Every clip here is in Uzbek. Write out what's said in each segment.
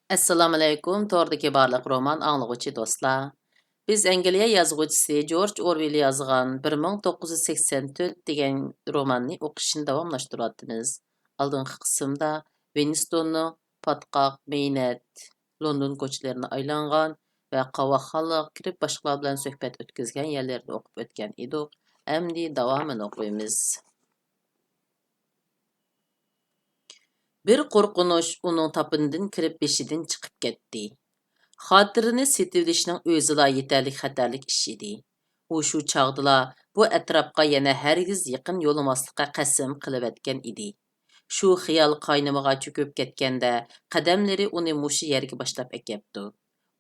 Assalomu alaykum, to'g'ridagi barliq roman anglag'uchi do'stlar. Biz Angliya yozuvchisi George Orwell yozgan 1984 degan romanni o'qishni davomlashtiryapmiz. Oldingi qismda Winstonning patqoq, mehnat, London ko'chalarini aylangan va qavoqxonaga kirib boshqalar bilan suhbat o'tkazgan yerlarda o'qib o'tgan edik. Endi davomini o'qiymiz. Bir qo'rqunush uning tapinidan kirib beshidan chiqib ketdi. Xotirini setilishning o'zila yetarli xatarlik ish edi. U shu chog'dala bu atrofga yana hargiz yaqin yo'lamaslikqa qasam qilayotgan edi. Shu xiyol qaynimiga cho'kib ketganda qadamlari uni mushu yerga boshlab akyapti.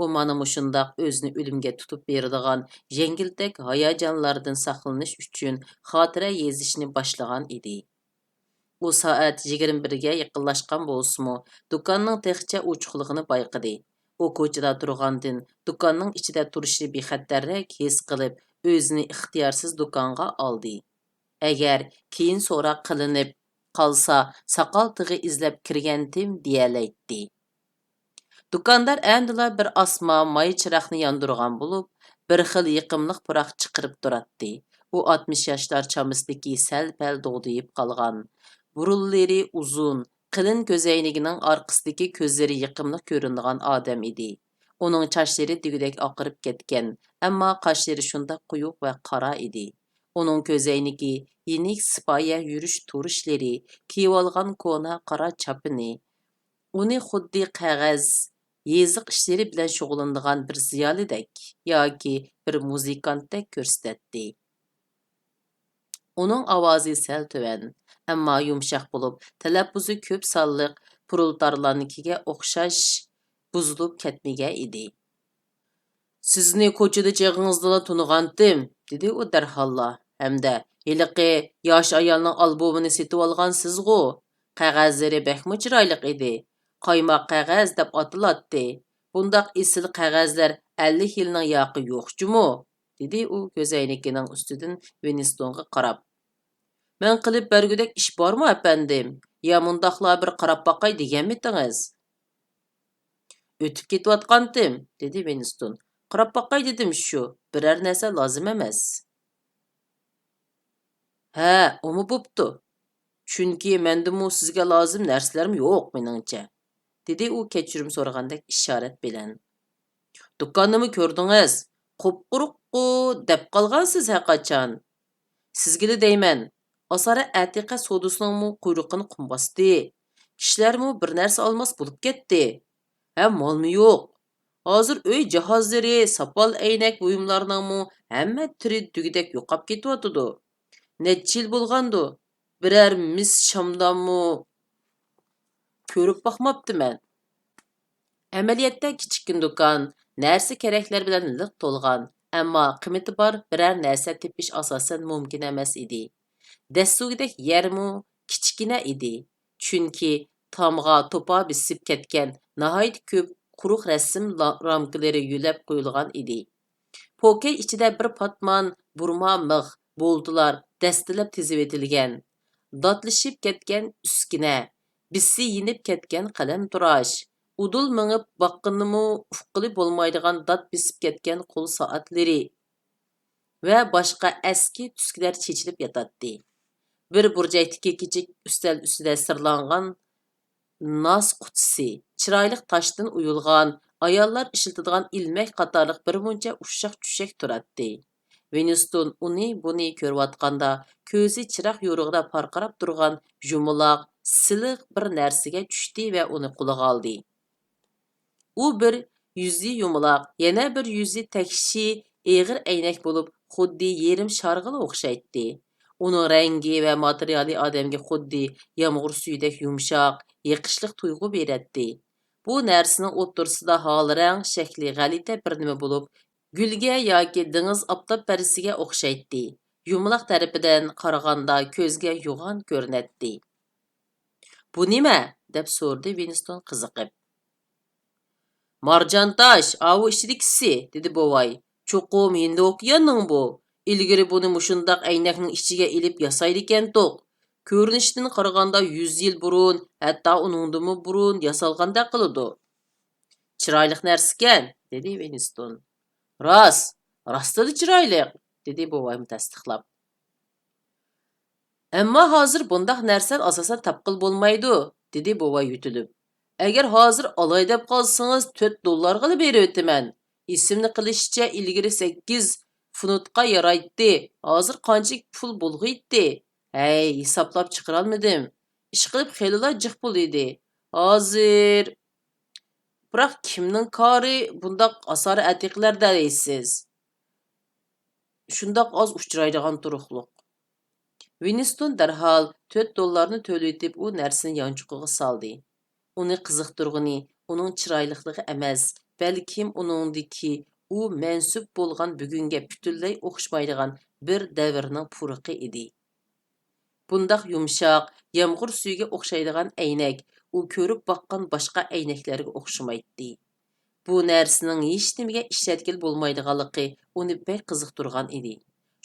U mana mushundoq o'zini o'limga tutib beradigan yengiltak hayajonlardan saqlanish uchun xotira yezishni boshlagan edi. U soat 21 ga yaqinlashgan bo'lsa-mu, do'konning texcha ochiqligini bayqadi. U ko'chada turgandan do'konning ichida turishi bexatarlik his qilib, o'zini ixtiyorsiz do'konga oldi. Agar keyin so'roq qilinib qolsa, soqol tig'i izlab kirgandim deyalaydi. Do'kondor amdila bir osmon may chiroqni yondirgan bo'lib, bir xil yiqimliq puroq chiqarib turadi. U 60 yoshlar chamasidagi sal-pal dog'dayib qolgan. Burunlari uzun, qilin ko'zoynigining orqasidagi ko'zlari yiqimli ko'rinadigan odam edi. Uning sochlari degudek oqarib ketgan, ammo qoshlari shunday quyuq va qora edi. Uning ko'zoynigi, yenik sipoya yurish turishlari, kiyib olgan ko'na qora chapini uni xuddi qog'oz, yeziq ishlari bilan shug'ullanadigan bir ziyolidek yoki bir muzikantdek ko'rsatdi. Uning ovozi sal tuvan, ammo yumshoq bo'lib, talaffuzi ko'p sonliq proletarlarnikiga o'xshash buzilib ketmagan edi. Sizni ko'chada chig'ingizda tunigandim, dedi u darholla. Hamda hiliqi yosh ayolning albomini setib olgan sizg'u. Qog'ozlari bakmi chiroyli edi. Qaymoq qog'oz deb atiladi. Bundaq esil qog'ozlar 50 yilning yoqi yo'qchimu, dedi u ko'zoynikining ustidan Winstonga qarab. Men qilib bergudek ish bormi, efendim? Ya mundaqla bir qarab baqay deganmitingiz? O'tib ketayotgandim, dedi Winston. Qarab baqay dedim shu, biror narsa lozim emas. Ha, umi bo'pti. Chunki mendimi sizga lozim narsalarim yo'q meningcha, dedi u kechirim so'ragandek ishorat bilan. Do'konnimi ko'rdingiz? Qop-quruq-ku deb qolgansiz haqachon. Sizga deyman, Asara Atiqa sodasining quyruqini qum bosdi. Kishilarmi bir narsa olmas bo'lib ketdi. Ha, molmi yo'q. Hozir uy jihozlari, sopol aynak buyumlarning hamma turi tugidek yo'qab ketyotidi. Necha yil bo'lgandi? Biror mis shamdanmi ko'rib boqmabdiman. Amaliyotda kichikkin do'kon, narsa keraklar bilan liq to'lgan, ammo qiymati bor biror narsa tepish asosan mumkin emas edi. Dastugidek yermu kichkina edi, chunki tomga to'pa bisib ketgan nihoyat ko'p quruq rasm ramkalari yulab qo'yilgan edi. Pokey ichida bir patmon burma mix, bo'ldilar dastilab tizib etilgan. Dotlashib ketgan uskina, bisi yinib ketgan qalam turash, udul mingib baqqinimi ufqili bo'lmaydigan dot bisib ketgan qo'l soatlari va boshqa eski tuskilar chechilib yotadi. Bir burjaktiki kichik ustal ustida sirlangan nos qutisi, chiroyli toshdan uyulgan, ayollar ishlatadigan ilmak qatorliq bir muncha ushshaq-tushshak turadi. Winston uni ko'rayotganda ko'zi chiroq yo'rig'ida parqarab turgan yumaloq, siliq bir narsaga tushdi va uni qo'liga oldi. U bir yuzi yumaloq, yana bir yuzi takshi, eg'ir aynak bo'lib, xuddi yerim sharg'il o'xshaydi. Uning rangi va materiali odamga xuddi yomg'ir suyidek yumshoq, yiqishliq tuyg'u beradi. Bu narsaning o'rtasida holrang shakli g'alita bir nima bo'lib, gulga yoki dengiz oftob parisiga o'xshaydi. Yumaloq tarafidan qaraganda ko'zga yo'g'on ko'rinadi. Bu nima? Deb so'radi Winston qiziqib. Marjon tosh, avu ishidikisi, dedi bovay. Cho'qim endi o'qiyanning bu. Ilgari buni mushundoq aynakning ichiga ilib yasaydi ekan to'q. Ko'rinishdan qaraganda 100 yil burun, hatto uningdimi burun yasalganda qiladi. Chiroyli narsakan, dedi Winston. Rostida chiroyli, dedi buvayim tasdiqlab. Ammo hozir bundaq narsani asosan tapqil bo'lmaydi, dedi buvay yutilib. Agar hozir olay deb qolsangiz $4 berib o'taman. Esimni qilishicha ilgari 8 funtga yaraydi. Hozir qancha pul bo'lg'iydi? Hey, hisoblab chiqarolmadim. Ish qilib xeylilar jiq pul edi. Hozir biroq kimning kori bundaq asari atiqlarda deysiz? Shundoq oz uchraydigan turuqliq. Winston darhol $4 to'laytib u narsani yanchuqiga soldi. Uni qiziqtirg'ini uning chiroylikligi emas, balkim uningdiki u mansub bo'lgan bugunga butunlay o'xshamaydigan bir davrning puruqi edi. Bundaq yumshoq, yomg'ir suyiga o'xshaydigan aynak u ko'rib boqqan boshqa aynaklarga o'xshamaydi. Bu narsaning hech nimaga ishlatkil bo'lmaydiganligi uni bek qiziqtirgan edi.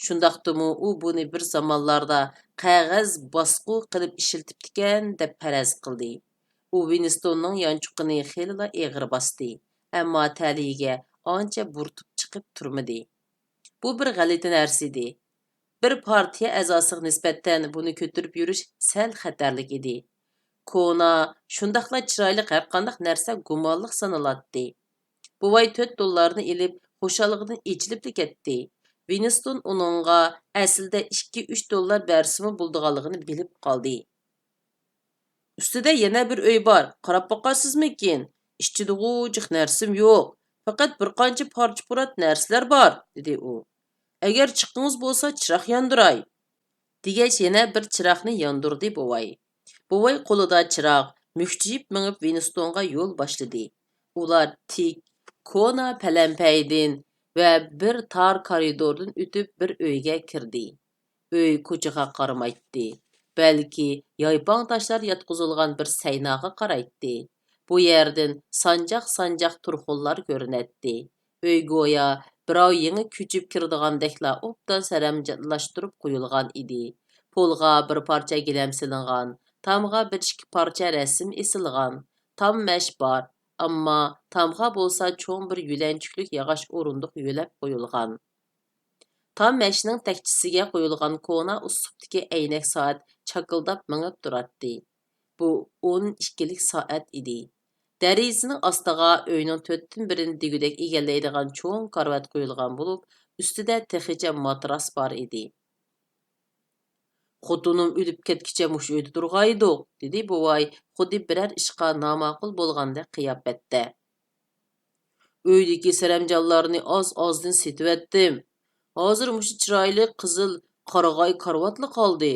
Shundaqdimi u buni bir zamonlarda qog'oz bosqu qilib ishiltibdikan deb faraz qildi. U Winstonning yanchuqini xeylilar eg'ir bosdi, ammo taliga ancha burtib chiqib turmadi. Bu bir g'alati narsa edi. Bir partiya a'zosiga nisbatan buni ko'tarib yurish sal xatarlik edi. Kona shundaqla chiroyli har qanday narsa gumonliq sanaladi. Buvay $4 ilib xo'shalligidan echilib ketdi. Winston uningga aslida $2-3 bersimi bo'ldiganligini bilib qoldi. Ustida yana bir uy bor. Qarab boqasizmikin? Ishchida g'ujiq narsim yo'q. Faqat bir qancha parcha-purat narsalar bor, dedi u. Agar chiqqingiz bo'lsa, chiroq yondiray. Degach yana bir chiroqni yondirdi buvay. Buvay qo'lida chiroq, mukchiyib minib Winstonga yo'l boshladi. Ular tik, kona palampaydin va bir tor koridordan o'tib bir uyga kirdi. Uy ko'chaga qaramaydi. Balki yaypon toshlar yotqizilgan bir saynaga qaraydi. Bu yerdan sanjaq turxullar ko'rinadi. Uy go'yo birov yangi ko'chib kirdigandekla obdan saramjallashtirib qo'yilgan edi. Polga bir parcha gilam silingan, tomga bir ikki parcha rasm esilgan. Tom mash bor, ammo tomga bo'lsa cho'ng bir yulanchuklik yog'och o'rindiq yo'lab qo'yilgan. Tom mashning takchisiga qo'yilgan kona uslubdagi aynak soat chakildab mingib turadi. Bu 12lik soat edi. Derazaning ostiga uyning 4dan birini degudek egallaydigan cho'ng karvat qo'yilgan bo'lib, ustida texicha matras bor edi. Xotinim o'lib ketkicha mush uyda turg'aydi, dedi buvay, xuddi biror ishqa noma'qul bo'lgandek qiyofatda. Uydagi saramjonlarni oz-ozdan setibetdim. Hozir mush chiroyli qizil qarag'ay karvatli qoldi.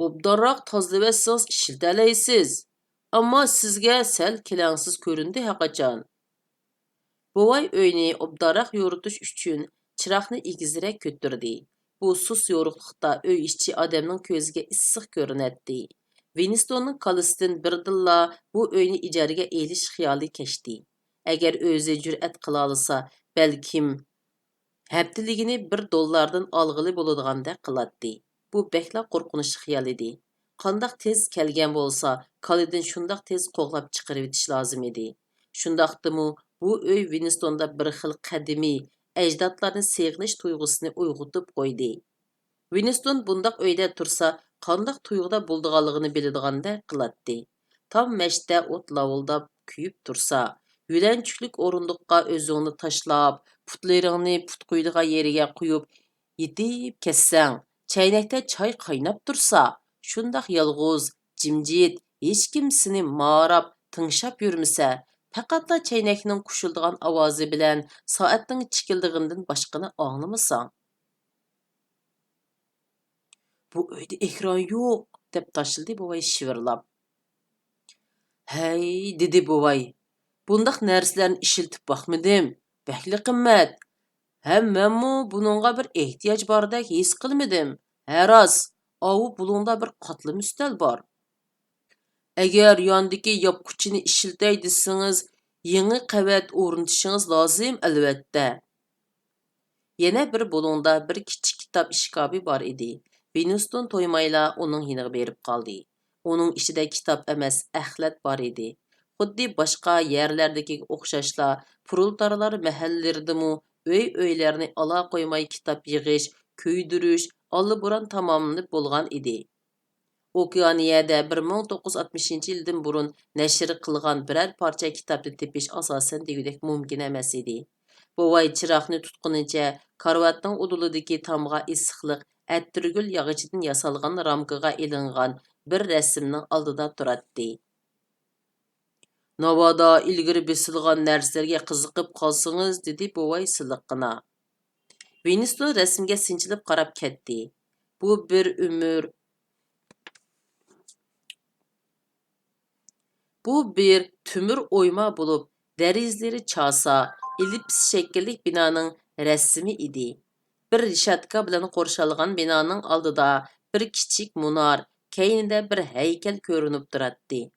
Obdanroq tozlavatsangiz ishiltalaysiz. Ammo sizga sal kelangsiz ko'rindi haqachon. Buvay uyni obdanroq yoritish uchun chiroqni egizroq ko'tardi. Bu sus yo'riqlikda uy ichi odamning ko'ziga issiq ko'rinadi. Winstonning kalisidan birdilla bu uyni ijaraga elish xiyoli kechdi. Agar o'zi jur'at qila olsa, balkim haftaligini $1 olg'ili bo'ladiganday qiladi. Bu bekla qo'rqinchli xiyol edi. Qandaq tez kelgan bo'lsa, kalidan shundaq tez qo'g'lab chiqarib etish lozim edi. Shundaqdimi bu uy Winstonda bir xil qadimiy ajdodlarni seg'inish tuyg'usini uyg'otib qo'ydi. Winston bundaq uyda tursa, qandaq tuyg'uda bo'ldiganligini biladigandek qiladi. Tom mashda o't lavuldab kuyib tursa, yulanchuklik o'rindiqqa o'zingni tashlab, putlaringni put qo'ydigan yeriga qo'yib yetib ketsang, chaynakda choy qaynab tursa, shundaq yolg'iz, jimjit, hech kim seni marab, tinglab yurmasa, faqatla chaynakning qushildigan ovozi bilan soatning chikildig'idan boshqani anglamasang. Bu uyda ekran yo'q, deb tashildi buvay shivirlab. Hey, dedi buvay. Bundaq narsalarni ishiltib boqmadim. Bakli qimmat. Hammanmu buningga bir ehtiyoj bordek his qilmadim. Haros, avu bulungda bir qatlam ustal bor. Agar yondagi yopquchini ishiltay desangiz, yangi qavat o'rnatishingiz lozim albatta. Yana bir bulungda bir kichik kitob ishkobi bor edi. Winston to'ymayla uning yoniga berib qoldi. Uning ichida kitob emas, axlat bor edi. xuddi boshqa yerlardagi o'xshashla proltarlar mahallalaridimi öy-öylarni ala qo'ymay kitob yig'ish, ko'ydirish alliburan tamomlanib bo'lgan edi. Okeaniyada 1960 yildan burun nashr qilgan biror parcha kitobni tepish asosan degudek mumkin emas edi. Bovay chiroqni tutqunicha karvatning udulidagi tomg'a issiqliq attirgul yog'ichidan yasalgan ramkaga ilingan bir rasmning oldida turadi. Navoda ilgari besilgan narsalarga qiziqib qolsangiz, dedi bovay siliqqina. Winston rasmga sinchilib qarab ketdi. Bu bir tümür oyma bulup, derizleri çasa, elips şekillik binanın resmi idi. Bir rişatka bilan qorşalgan binanın aldıda bir kiçik munar, keynide bir heykel görünüp duratdi.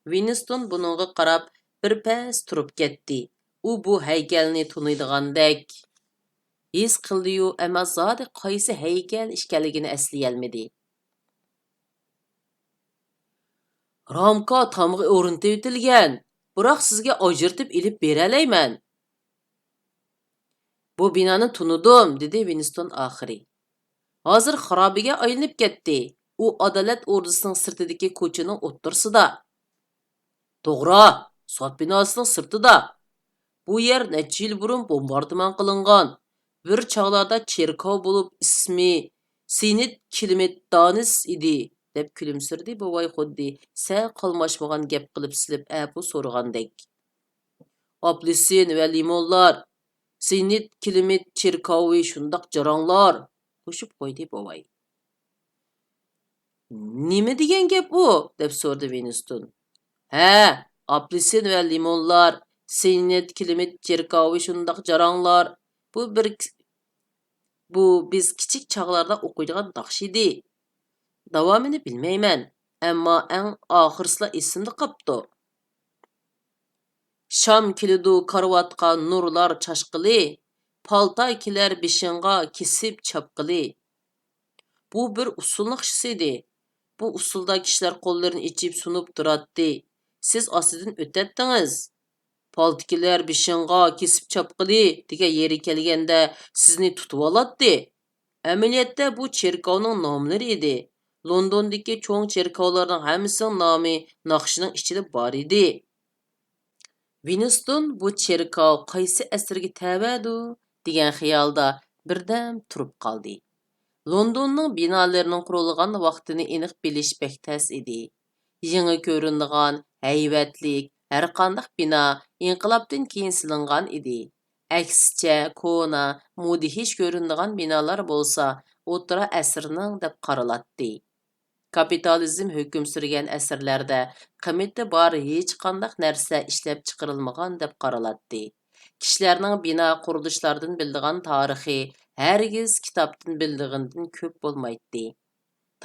Winston bununğa qarab bir pes turup ketdi. U bu heykelni tunuydigandek his qildi-yu, amma zodi qaysi heykel işkanligini esleyelmedi. Ramka tamg'i o'rnatib etilgan. Biroq sizga ajratib ilib beralayman. Bu binoni tunudim, dedi Winston oxiri. Hozir xarobiga aylanib ketdi. U adolat ordisining sirtidagi ko'chaning o'ttirsida. To'g'ri, sot binosining sirtida. Bu yer necha yil burun bombardimon qilingan. Bir chog'larda cherkov bo'lib ismi Sinit Kilmetdanis edi. deb kulimsirdi bovay xuddi sal qolmashmagan gap qilib silib apu so'ragandek. Apelsin va limonlar, sinit kilimit cherkovi shundoq jaranglar, qo'shib qo'ydi bovay. Nima degan gap u? deb so'rdi Winston. Ha, apelsin va limonlar, sinit kilimit cherkovi shundoq jaranglar. Bu biz kichik chog'larda o'qiydigan naqsh edi. Davomini bilmayman, ammo eng oxirsida esimda qopti. Sham kelidu karvatqa nurlar chashqili, palta kelar beshingga kesib chapqili. Bu bir usul naqshisi edi. Bu usulda kishilar qo'llarini ichib sunib turadi. Siz ostidan o'tatdingiz. Paltikilar beshingga kesib chapqili degan yeri kelganda sizni tutib oladi. Amaliyotda bu cherkovning nomlari edi. Londondagi cho'ng cherkovlarning hammasining nomi naqshining ichida bor edi. Winston bu cherkov qaysi asrga tavadu degan xiyolda birdam turib qoldi. Londonning binolarining qurilgan vaqtini aniq bilish bek tas edi. Yangi ko'rinadigan haybatlik har qanday bino inqilobdan keyin silingan edi. Aksicha kona, mudihish ko'rinadigan binolar bo'lsa, o'tira asrning deb qaraladi. Kapitalizm hukm sürgan asrlarda qimmatli bor hech qanday narsa ishlab chiqarilmagan deb qaraladi. Kishilarning bino qurilishlardan bildigan tarixi hargiz kitobdan bildigandan ko'p bo'lmaydi.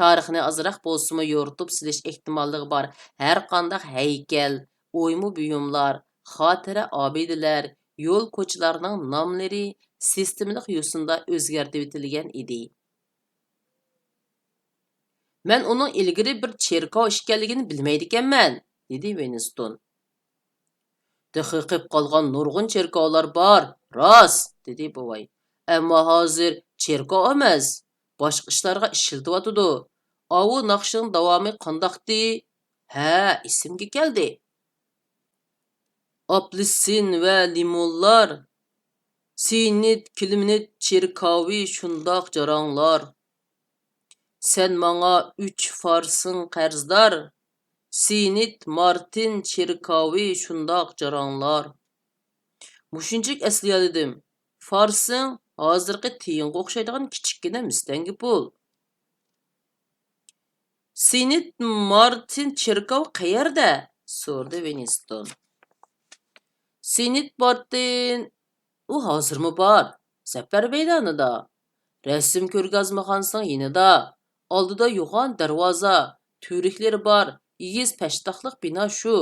Tarixni azroq bo'lsa-mu yoritib silish ehtimolligi bor har qanday haykal, o'ymu buyumlar, xotira obidalar, yo'l ko'chalarning nomlari sistemalik yo'sinda o'zgartirib etilgan edi. Men onun ilgari bir cherkov ishkanligini bilmaydi ekanman, dedi Winston. Daqiqib qolgan nurg'un cherkovlar bor, rost, dedi bovay. Ammo hozir cherkov emas, boshqa ishlarga ishlatyotidi. Avu naqshining davomi qandoqdi? Ha, esimga keldi. Apelsin va limonlar, sinit kilimnit cherkovi shundoq jaranglar. Sen manga 3 farsın qarzdor, Sinit Martin cherkovi shundoq jaranglar. Mushunchik esliyaladim. Farsın hozirgi tiyinga o'xshaydigan kichikgina mistangi pul. Sinit Martin cherkov qayerda? so'rdi Winston. Sinit Martin u hozirmi bor? Zafar maydonida. Rasm ko'rgazmaxonasining yonida. Oldida yo'g'on darvoza, turikleri bor, igiz pashtoqliq bino shu.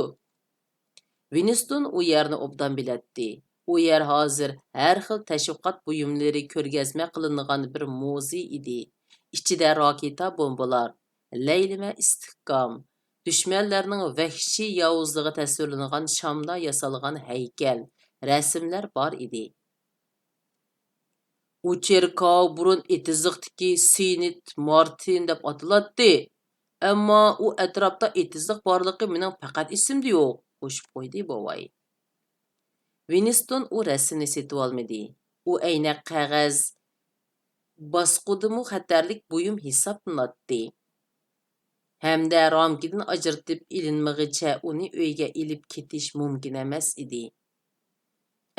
Winston u yerni obdan biladi. U yer hozir har xil tashviqot buyumlari ko'rgazma qilinadigan bir muzey edi. Ichida raketa bombalar, laylama istihkom, Düşmənlərinin vəhşi yavuzluğu təsvirlənən Şamda yasalğan heykəl, rəsmlər var idi. U çerkav burun etizliqdiki Saint Martin deb atalatdi. Ammo u atrofda etizliq borligi mening faqat esimda yo'q, qo'shib qo'ydi bovay. Winston u rasmni setib olmadi. U aynan qog'oz bosqudimu xatarlik buyum hisoblanadi. Hamda ramkadan ajratib ilinmag'icha uni uyga ilib ketish mumkin emas edi.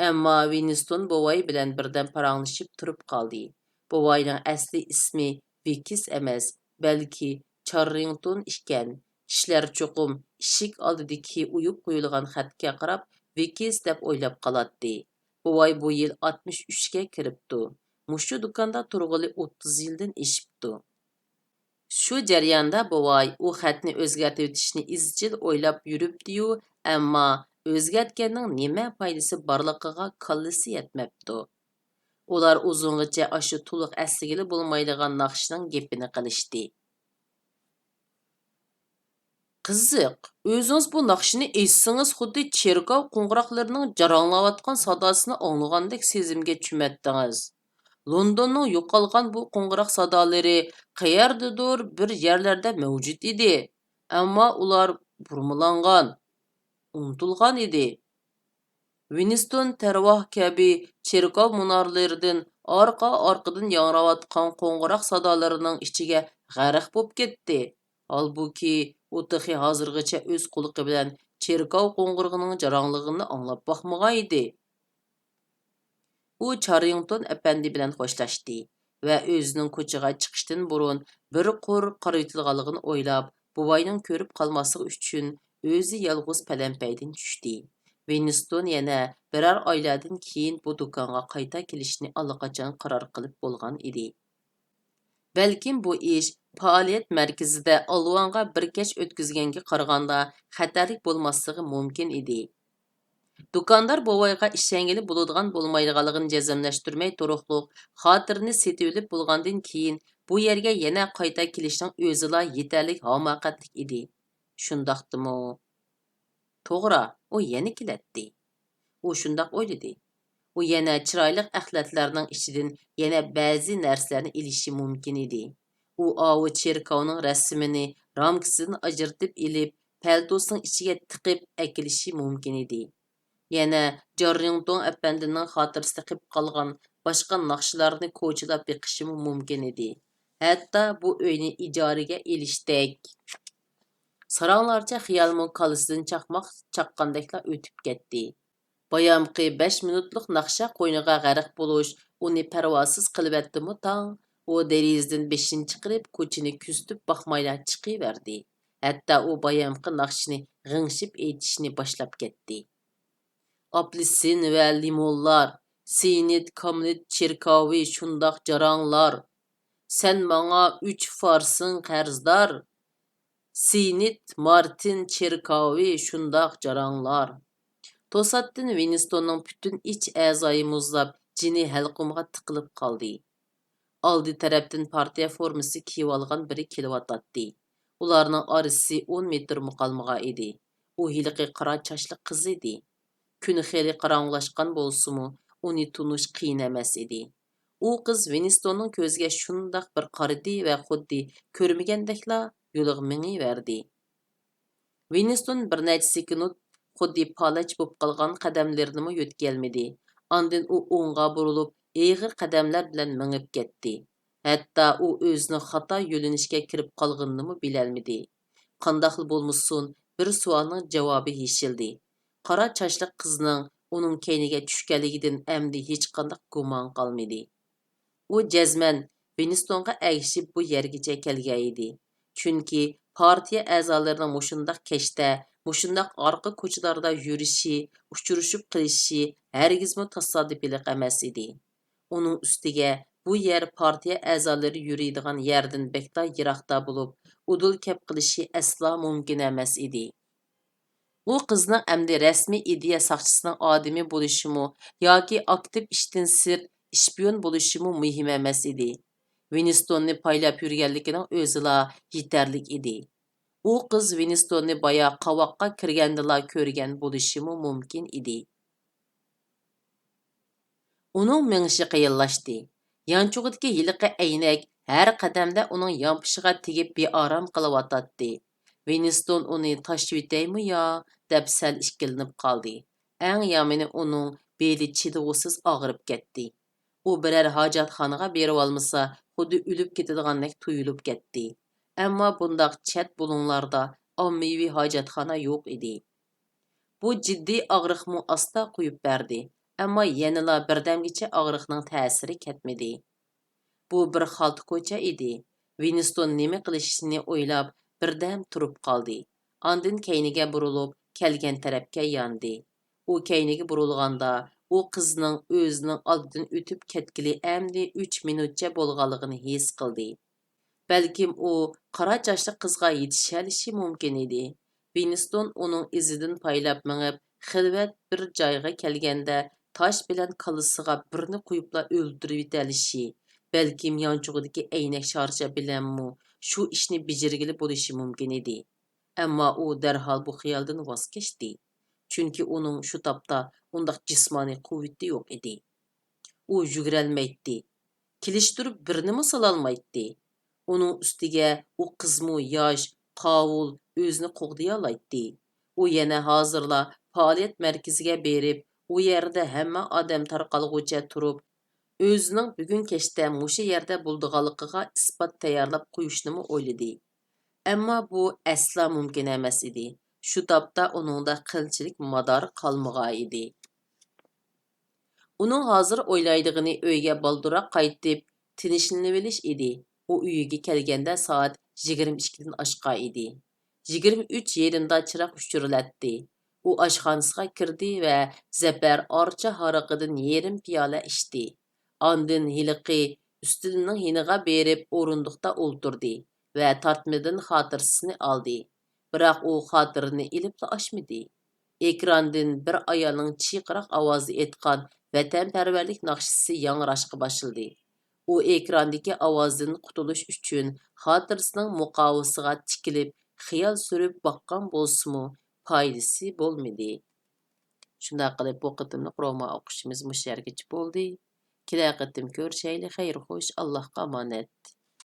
Ammo Winston bovay bilan birdan paranglashib turib qoldi. Bovayning asli ismi Vikis emas, balki Charrington ekan. Kishilar cho'qim eshik oldidagi uyib qo'yilgan xatga qarab Vikis deb o'ylab qoladi. Bovay bu yil 63 ga kiribdi. Mushu do'konda turg'ili 30 yildan eshibdi. Shu jarayonda bovay u xatni o'zgartirib o'tishni izchil o'ylab yuribdi-yu, ammo o'zgartganning nima foydasi borligiga kallasi yetmabdi. Ular uzungacha ashu to'liq asligili bo'lmaydigan naqshning gapini qilishdi. Qiziq, o'zingiz bu naqshni eshitsangiz xuddi cherkov qo'ng'iroqlarining jaranglayotgan sadosini anglagandek sezimga cho'matdingiz. Londonning yo'qolgan bu qo'ng'iroq sadolari qayerdadir bir yerlarda mavjud edi. Ammo ular burmalangan, unutilgan edi. Winston tarvoh kabi cherkov munorlaridan orqa-orqadan yangrayotgan qo'ng'iroq sadolarining ichiga g'arq bo'lib ketdi. Halbuki u texi hozirgacha o'z quloqi bilan cherkov qo'ng'irog'ining jarangligini anglab boqmagan edi. U Charrington apandi bilan xo'shlashdi va o'zining ko'chaga chiqishdan burun bir qur qaraytilganligini o'ylab, buvayning ko'rib qolmasligi uchun o'zi yolg'iz palampaydan tushdi. Winston yana biror oylardan keyin bu do'konga qayta kelishni allaqachon qaror qilib bo'lgan edi. Balkim bu ish faoliyat markazida Alvonga bir kech o'tkazganga qaraganda xatarlik bo'lmasligi mumkin edi. Do'kondor bovayga ishongili bo'ladigan bo'lmaydiganligini jazmlashtirmay turuqliq xotirini setib olib bo'lgandan keyin bu yerga yana qayta kelishning o'zila yetarlik hamoqatlik edi. Shundaqdimi? To'g'ri, u yana keladi. U shundoq o'yladi. U yana chiroyli axlatlarning ichidan yana ba'zi narsalarni ilishi mumkin edi. U ovi cherkovning rasmini ramkasidan ajratib ilib, paltosining ichiga tiqib akilishi mumkin edi. Yana Charrington apandining xotirasida qilib qolgan boshqa naqshlarni ko'chilab beqishi mumkin edi. Hatto bu uyni ijaraga elishdek saranglarcha xiyolmi kalisidan chaqmoq chaqqandekla o'tib ketdi. Bayamqi 5 minutlik naqsha qo'yniga g'arq bo'lish uni parvosiz qilibdi-mu tang. U derazadan beshini chiqarib ko'chini kuzatib boqmayla chiqaverdi. Hatto u bayamqi naqshni g'ingshib aytishni boshlab ketdi. Apelsin va limonlar, Saint Kamlet cherkovi shundoq jaranglar. Sen manga 3 farsing qarzdor. Saint Martin cherkovi shundoq jaranglar. To'satdan Winstonning butun ich a'zoyi muzlab, jini halqumga tiqilib qoldi. Oldi tarafdan partiya formasi kiyib olgan biri kelyotdi. Ularning orasi 10 metr muqalmaga edi. U hiliqi qora chachli qiz edi. Kun xeyli qaranglashgan bo'lsa-mu, uni tunish qiyin emas edi. U qiz Winstonning ko'ziga shundoq bir qaradi va xuddi ko'rmagandekla yo'liga mingiverdi. Winston bir necha sekund xuddi palach bo'lib qolgan qadamlarini yo'tkalmadi. Ondan u o'ngga burilib, eg'ir qadamlar bilan mingib ketdi. Hatto u o'zini xato yo'linishga kirib qolganini bilolmadi. Qandoqli bo'lmasin, bir savolning javobi yeshildi. Qora chachli qizning uning keyniga tushganligidan endi hech qanday gumon qolmadi. U jazman Winstonga ergishib bu yergacha kelgan edi. Chunki partiya a'zolarining mushundaq kechda, mushundaq orqa ko'chalarda yurishi, uchrashib qilishi hargizmi tasodifilik emas edi. Uning ustiga bu yer partiya a'zolari yuradigan yerdan bekda yiroqda bo'lib, udul kep qilishi aslo mumkin emas edi. U qizning amdi rasmiy ideya soqchisining odami bo'lishimi yoki aktiv ishdan sirt ishpiyon bo'lishimi muhim emas edi. Winstonni paylab yurganligining o'zila yetarlik edi. U qiz Winstonni baya qavoqqa kirgandila ko'rgan bo'lishimi mumkin edi. Uning meng'ishi qiyinlashdi. Yanchug'idagi yiliqi aynak har qadamda uning yonpishiga tegib beorom qilyotdi. Winston uni tashlayotaymi yo deb sal ikkilanib qoldi. Eng yomoni uning beli chidag'usiz og'rib ketdi. U biror hojatxonaga berib olmasa, xuddi o'lib ketadigandek tuyulib ketdi. Ammo bundaq chet bulunglarda ommaviy hojatxona yo'q edi. Bu jiddiy og'riqni asta qo'yib berdi. Ammo yanala birdamgacha og'riqning ta'siri ketmadi. Bu bir xalta ko'cha edi. Winston nima qilishini o'ylab birdam turib qoldi. Ondan keyniga burilib, kelgan tarafga yondi. U keyniga burilganda, u qizning o'zining oldidan o'tib ketgili amdi 3 minutcha bo'lganligini his qildi. Balkim u qora chachli qizga yetishalishi mumkin edi. Winston uning izidan paylab mengib, xilvat bir joyga kelganda tosh bilan kallasiga birni qo'yibla o'ldirib yetalishi, balkim yonchug'idagi aynak sharcha bilanmi shu ishni bijirgili bo'lishi mumkin edi. Ammo u darhol bu xiyoldan voz kechdi. Chunki uning shu topda undaq jismoniy quvvati yo'q edi. U yugurolmaydi. Kelishtirib birnimi sololmaydi. Uning ustiga u qizmu yosh, qovul, o'zini qo'g'diyolaydi. U yana hozirla faoliyat markaziga berib, u yerda hamma odam tarqalg'ucha turib, o'zining bugun kechda mushu yerda bo'ldiganligiga isbot tayyorlab qo'yishni o'yladi. Ammo bu asla mumkin emas edi. Shu topda uningda qilchilik mador qolmagan edi. Uning hozir o'ylaydig'ini uyga balduroq qaytib, tinchlanib edi. U uyiga kelganda soat 22 dan oshgan edi. 23 yerimda chiroq o'chiriladi. U oshxonasiga kirdi va Zafar orcha haraqidan yarim piyola ichdi. Ondan hiliqi ustilining yiniga berib o'rindiqda o'ltirdi va tortmadan xotirasini oldi. Biroq u xotirini ilib ochmadi. Ekrandan bir ayolning chiqroq ovozi aytgan vatanparvarlik naqshisi yangrashqa boshladi. U ekrandagi ovozdan qutulish uchun xotirasining muqovasiga tikilib, xiyol surib boqqan bo'lsa-mu, foydasi bo'lmadi. Shunday qilib bu qitimliq roman o'qishimiz mush yergacha bo'ldi. Kelar qitim ko'rishayli, xayr xo'sh, Allohga omonat.